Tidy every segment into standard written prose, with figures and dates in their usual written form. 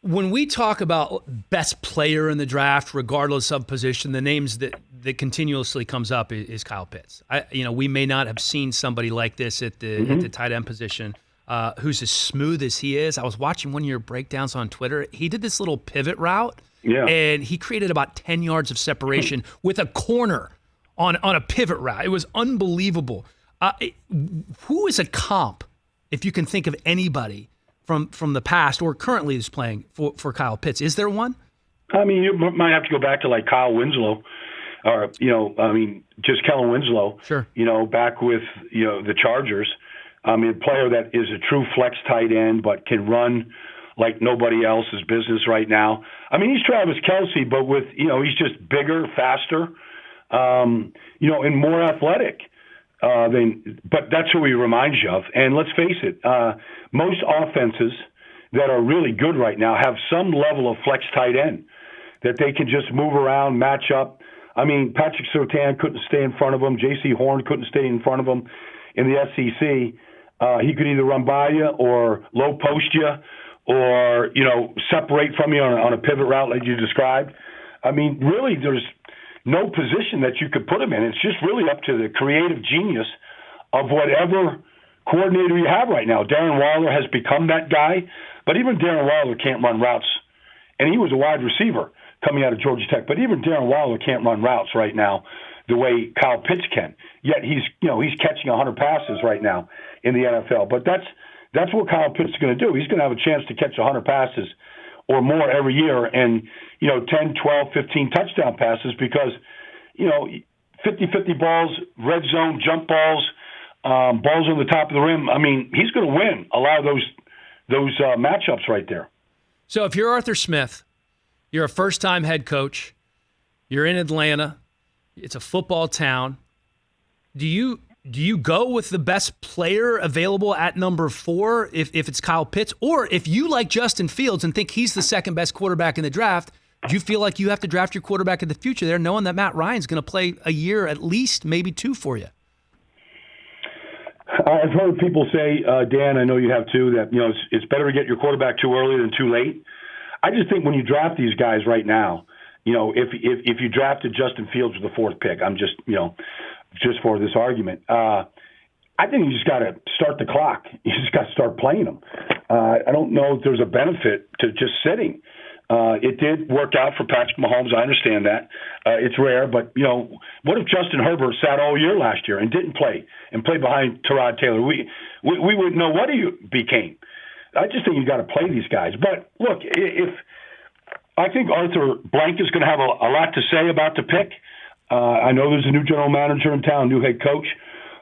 when we talk about best player in the draft, regardless of position, the names that continuously comes up is Kyle Pitts. We may not have seen somebody like this at the tight end position who's as smooth as he is. I was watching one of your breakdowns on Twitter. He did this little pivot route, and he created about 10 yards of separation with a corner on a pivot route. It was unbelievable. Who is a comp, if you can think of anybody from the past or currently is playing for Kyle Pitts? Is there one? I mean, you might have to go back to like Kyle Winslow, or just Kellen Winslow. Sure. Back with the Chargers. I mean, a player that is a true flex tight end, but can run like nobody else's business right now. I mean, he's Travis Kelce, but with he's just bigger, faster, and more athletic. But that's who he reminds you of. And let's face it, most offenses that are really good right now have some level of flex tight end that they can just move around, match up. I mean, Patrick Surtain couldn't stay in front of him. J.C. Horn couldn't stay in front of him in the SEC. He could either run by you or low post you or, separate from you on a pivot route like you described. I mean, really, there's no position that you could put him in. It's just really up to the creative genius of whatever coordinator you have right now. Darren Waller has become that guy, but even Darren Waller can't run routes. And he was a wide receiver coming out of Georgia Tech, but even Darren Waller can't run routes right now the way Kyle Pitts can. Yet he's catching 100 passes right now in the NFL. But that's what Kyle Pitts is going to do. He's going to have a chance to catch 100 passes or more every year, and 10, 12, 15 touchdown passes because 50-50 balls, red zone, jump balls, balls on the top of the rim. I mean, he's going to win a lot of those matchups right there. So if you're Arthur Smith, you're a first-time head coach, you're in Atlanta, it's a football town. Do you go with the best player available at number 4 if it's Kyle Pitts? Or if you like Justin Fields and think he's the second best quarterback in the draft, do you feel like you have to draft your quarterback in the future there knowing that Matt Ryan's going to play a year at least, maybe 2 for you? I've heard people say, Dan, I know you have too, that it's better to get your quarterback too early than too late. I just think when you draft these guys right now, if you drafted Justin Fields with the 4th pick, I'm just for this argument, I think you just got to start the clock. You just got to start playing them. I don't know if there's a benefit to just sitting. It did work out for Patrick Mahomes. I understand that. It's rare, but, what if Justin Herbert sat all year last year and didn't play and played behind Tyrod Taylor? We wouldn't know what he became. I just think you got to play these guys. But, look, if I think Arthur Blank is going to have a lot to say about the pick. I know there's a new general manager in town, new head coach,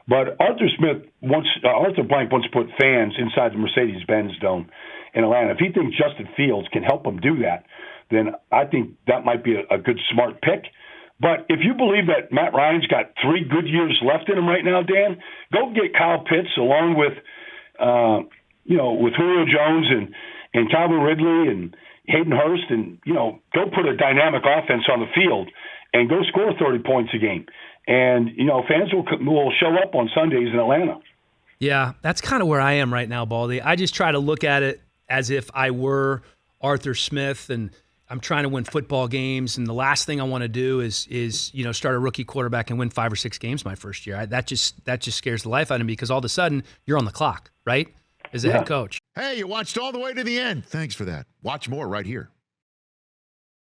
but Arthur Blank wants to put fans inside the Mercedes-Benz Dome in Atlanta. If he thinks Justin Fields can help him do that, then I think that might be a good, smart pick. But if you believe that Matt Ryan's got 3 good years left in him right now, Dan, go get Kyle Pitts along with Julio Jones and Calvin Ridley and Hayden Hurst, and go put a dynamic offense on the field and go score 30 points a game. And fans will show up on Sundays in Atlanta. Yeah, that's kind of where I am right now, Baldy. I just try to look at it as if I were Arthur Smith and I'm trying to win football games, and the last thing I want to do is start a rookie quarterback and win 5 or 6 games my first year. That just scares the life out of me because all of a sudden you're on the clock, right? As a head coach. Hey, you watched all the way to the end. Thanks for that. Watch more right here.